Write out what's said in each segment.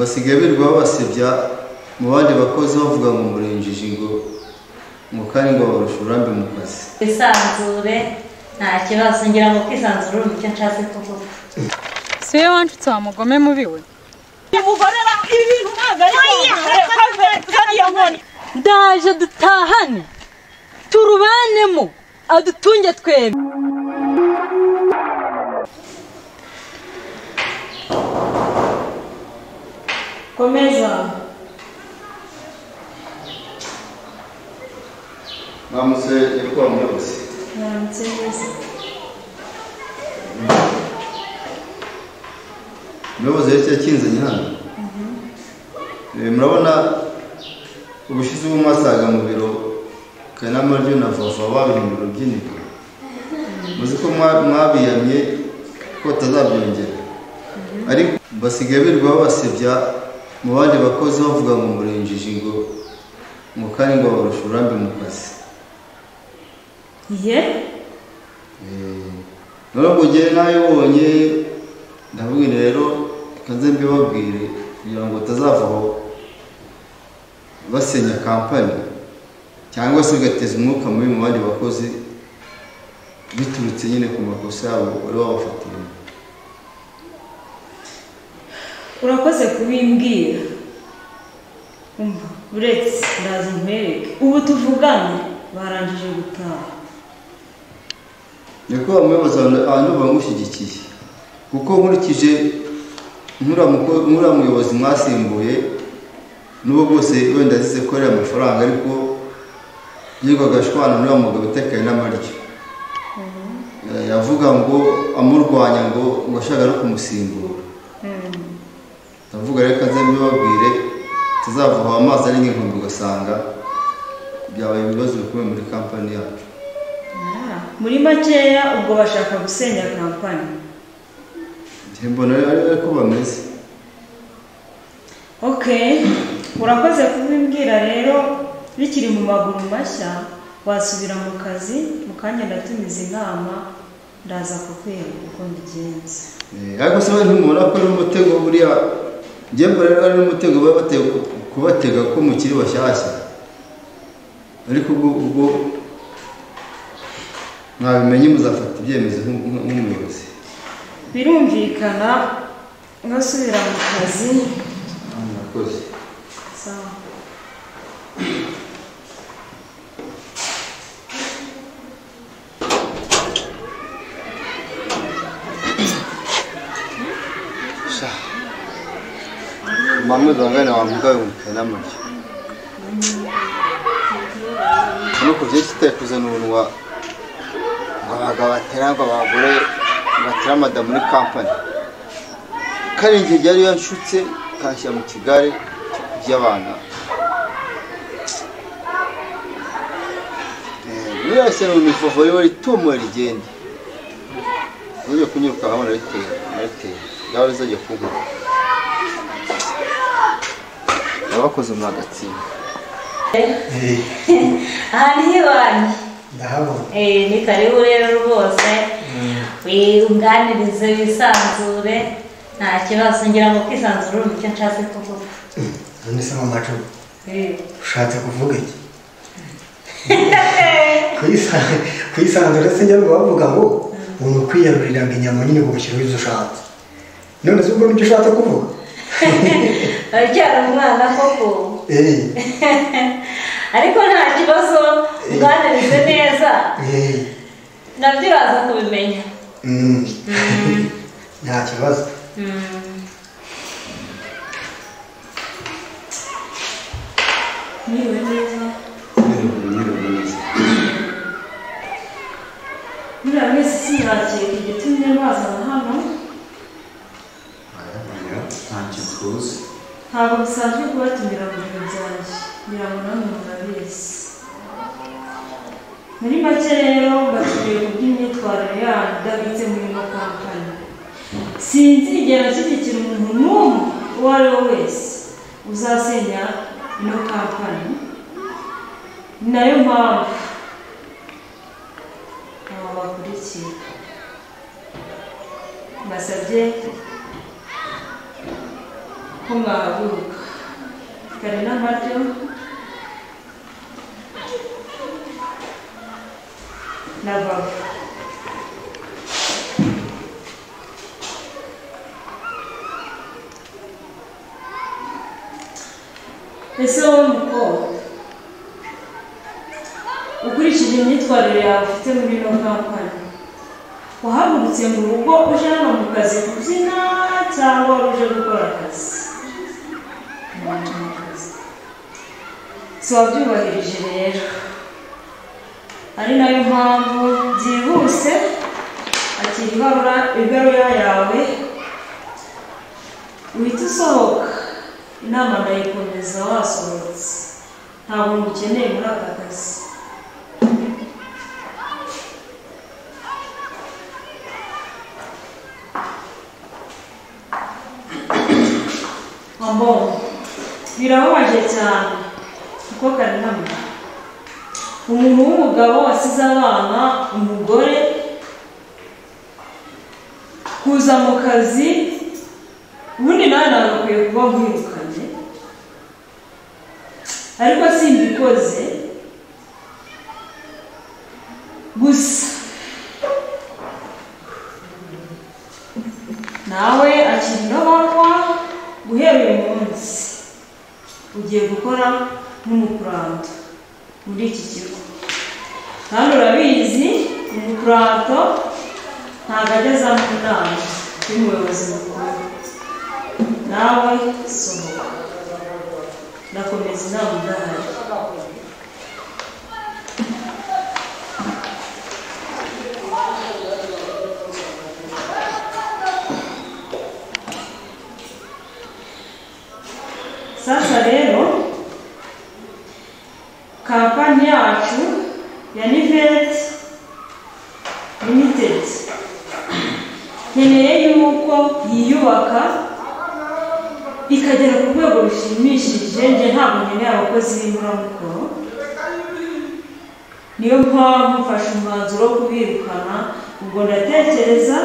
basigaye birirwa babasebya mu bandi bakozi bavuga ngo murenjije ngo kandi ngo barusha uburambe mu kazi. Isanzure nta kibazo ngira ngo kwisanzura uri icyo nshatse kuvuga. Se wanshutse wa mugome mubi we. Mugorera ibintu nagari Ndaje dutahane turubanemo adutunge twebe. Komeza. Mamuse yakwa muyobozi. Namutse neza. Muyobozi yakinzanye hano. Murabona ubushize bw'amasaga mu biro kana maryo na Vava babihindura byiniko. Muzi ko mwabiyamye ko tazabyongera. Ariko basigaye birirwa babasebya mu bandi bakozi bavuga ngo murenjije ngo kandi ngo barusha uburambe mu kazi. Nubwo ngiye nayibonye ndavuga rero kanze mbibabwire kugira ngo tazavaho basenya kampani cyangwa se bigateza umwuka mubi mu bandi bakozi biturutse nyine ku makosa yabo bari babafatiye. Urakoze kubimbwira. Umva uretse ndaza nkwereke ubu tuvugane barangije gutaha. Niko amuyobozi abantu bamushyigikiye kuko nkurikije muyobozi mwasimbuye n'ubu bose wenda zize korera amafaranga ariko yego gashwana n'uwo mugabo utekaye n'amaryo. Yavuga ngo amurwanya ngo ashaka no kumusimbura. Ndavuga reka nze mbibabwire tuzavaho amazi ari nk'inkombe ugasanga byabaye ibibazo bikomeye muri kampani yacu. Muri makeya ubwo bashaka gusenya kampani. Mbona ariko bameze. Okay, urakoze kubimbwira rero bikiri mu maguru mashya wasubira mu kazi mukanya ndatumiza inama ndaza kukwereka uko mbigenza. Ariko se bari ntumubona ko ari umutego buriya ngiye mbere ari umutego babateye kubatega ko mukiri bashyashya. Ariko ubwo mwabimenye muzafata ibyemezo nk'umuyobozi. Birumvikana ngasubira mu kazi. Murakoze. Sawa. Mama zangane wamugaye umukana muri. Nuko byitse kuzana urunwa abagabateranga abagore batera madamu muri kampani. Karinge yari yanshutse kashya mu kigare by'abana. Niyase no mifovo yori tumo rigende. Uje kunyuka hamwe nariteye. Yawe zaje kuvuga. Abakoze mu gatsina. Ani wani. Ndahabona. Ni karibu rero rwose. Wiunganirize wisanzure. Nta kibazo ngira ngo kwisanzura uri icyo nshatse kuvuga. None se mama cyo. Ushatse kuvuga iki? Kwisanzura se njye bavuga ngo umuntu kwiyarurira ngo inyama nyine gushyira izo ushatse. None se ubwo nicyo ushatse kuvuga? Acyari umwana koko. Ariko nta kibazo uganirize neza. Nabyo uraza kubimenya. Nta kibazo. Niwe neza. Muriya wese sinakira igitumye bazana hano. Ntabwo bisanzwe kubatumira mu bintu byanjye ngira ngo namwe murabizi. Muri make rero batuye ku by'imyitwarire yanyu idabitse muri ino kampani. Sinzigera nshyigikira umuntu n'umwe uwo ari we wese uzasenya ino kampani. Ni nayo mpamvu aba bakurikira mbasabye ko ko mwahaguruka kare n'amaryo na bava. Ese wowe mukobwa ukurikije imyitwarire yawe ufite muri ino kampani wahagurutse mu rugo uje hano mu kazi kubyina cyangwa uje gukora akazi? Si wabyubahirije rero, ari nayo mpamvu byihuse akira ibaruwa yawe uhita usohoka. Inama ndayikomeza wasohotse, ntabwo ngukeneye muri aka kazi. Birababaje cyane kuko Karinama umuntu w'umugabo wasize abana, umugore, kuza mu kazi ubundi nawe nagakwiye kuba nkwirukanye, ariko simbikoze. Gusa nawe akiri n'abarwa guhera uyu munsi ugiye gukora nk'umukuranto muri iki kigo, kandi urabizi umukuranto ntabwo ageza mu nama y'umuyobozi mukuru. Nawe sohoka, ndakomeza inama udahari. Sasa rero kampani yacu ya Nivet Limited nkeneye yuko yiyubaka ikagera ku rwego rushimishije. Nje ntabwo nkeneye abakozi b'imburamukoro, niyo mpamvu mfashe umwanzuro wo kubirukana. Ubwo ndatekereza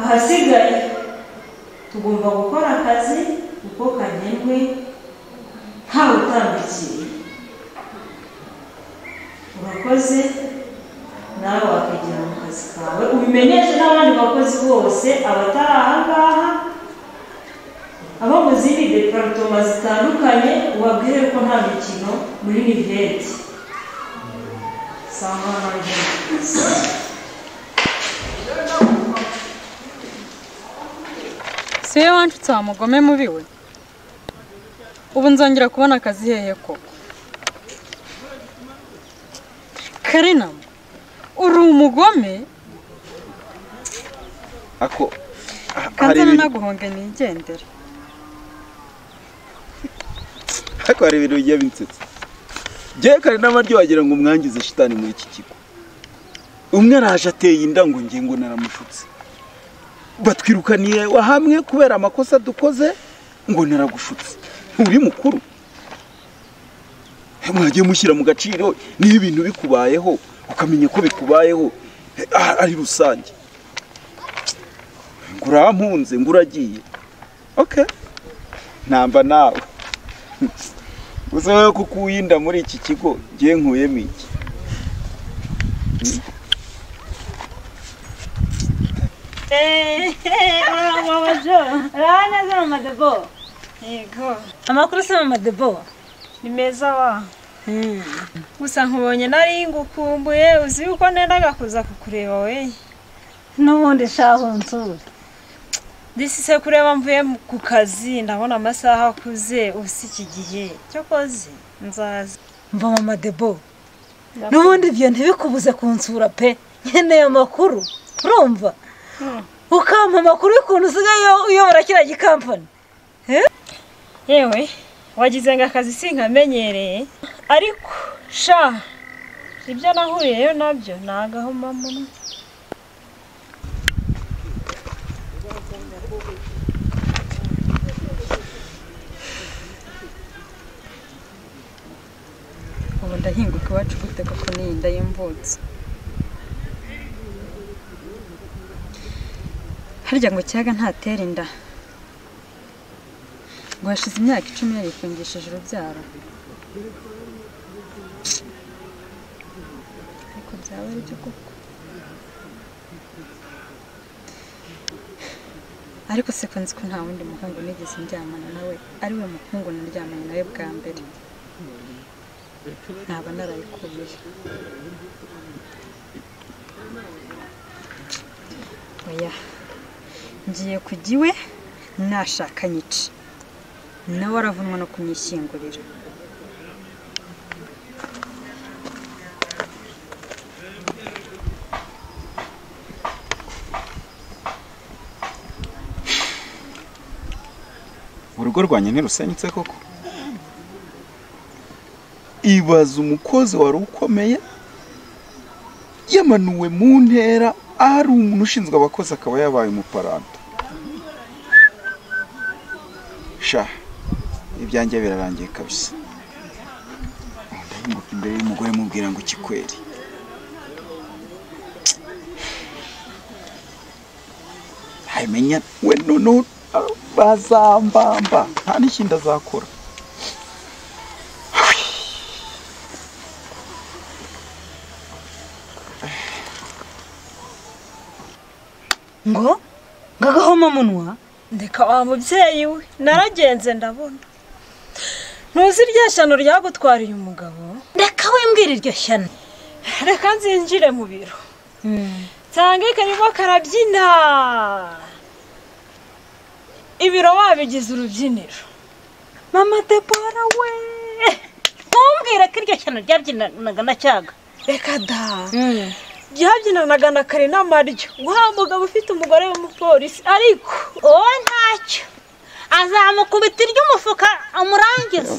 ahasigaye tugomba gukora akazi uko kagenwe ntawe utambikiye. Urakoze, nawe wakegera mu kazi kawe ubimenyeshe n'abandi bakozi bose abatari aha ngaha, abo mu zindi departoma zitandukanye, ubabwire ko nta mikino muri Nivet. Sangwa naje siwe wanshutse wa mugome mubi we. Ubu nzongera kubona akazi hehe koko? Karinama uri umugome. Ako kanzana naguhonge nigendera. Ako hari ibintu bigiye binsetse. Je Karinama ryo wagira ngo umwangize shitani muri iki kigo. Umwe araje ateye inda ngo ngingo naramushutse. Batwirukaniye wahamwe kubera amakosa dukoze ngo naragushutse. Uri mukuru. Mwagiye mushyira mu gaciro ni ibintu bikubayeho ukamenya ko bikubayeho ari rusange. Ngurampunze nguragiye. Okay. Namba nawe. Uzawe kukuyinda muri iki kigo giye nkuyemo iki. Mama Jo. Rana za Madebo. yego. Amakuru se Mama Debo. Ni meza wa. Gusa nkubonye nari ngukumbuye, uzi uko nendaga kuza kukureba we. N'ubundi shaho nsura. Disi kureba mvuye ku kazi ndabona amasaha akuze ubusi iki gihe. Cyo koze nzaza. Mva Mama Debo. N'ubundi byo ntibikubuze kunsura pe. Nkeneye amakuru. Urumva? Ukampa amakuru y'ukuntu usigaye uyobora kiriya gikampani. Yewe wagize ngo akazi sinkamenyereye, ariko sha ibyo nahuriyeyo nabyo nagaho mama. Ubu ndahinguka iwacu gute koko n'inda y'imvutsi. Harya ngo cyaga ntatera inda. ngo hashize imyaka 10 yarifungishije urubyaro ariko byaba ari byo koko ariko se ko nzi ko nta wundi muhungu nigeze ndyamana nawe ari we muhungu naryamanye nawe bwa mbere ntaba narayikubiye oya ngiye kujya iwe nashakanye iki nawe aravunwa no kumwishyingurira urugo rwanjye ntirusenyutse koko ibaza umukozi wari ukomeye yamanuwe mu ntera ari umuntu ushinzwe abakozi akaba yabaye umuparanta sha ibyanjye birarangiye kabisa ndahinguka imbere y'umugore mubwira ngo kikweri hayimenya we nono bazambamba nta n'ikindi azakora ngo ngagahoma munwa ndeka wa mubyeyi we naragenze ndabona ntuzi iryo shyano ryagutwariye umugabo reka wimbwira iryo shyano reka nzinjire mu biro nsanga karimo karabyina ibiro wabigize urubyiniro mama Debora we ntumbwire ko iryo shyano ryabyinaga na cyaga reka da byabyinanaga na kare n'amaryo wa mugabo ufite umugore w'umupolisi ariko wowe ntacyo azamukubita iry'umufuka amurangiza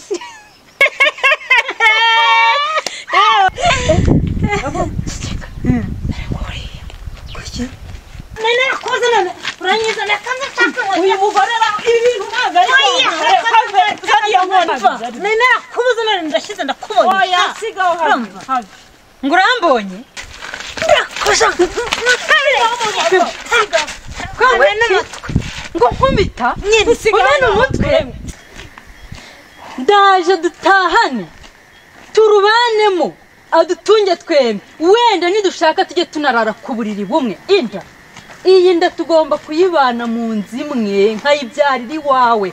nene yakoze none urangiza nakanze nshaka uyu mugore ibintu ntabwo ari nene yakubuze none ndashyize ndakubonye oya sigaho have ngo urambonye ngo nkubita ubona umutwe ndaje dutahane turubanemo adutunge twembi wenda nidushaka tujye tunarara ku buriri bumwe inda iyi nda tugomba kuyibana mu nzu imwe nkayibyarira iwawe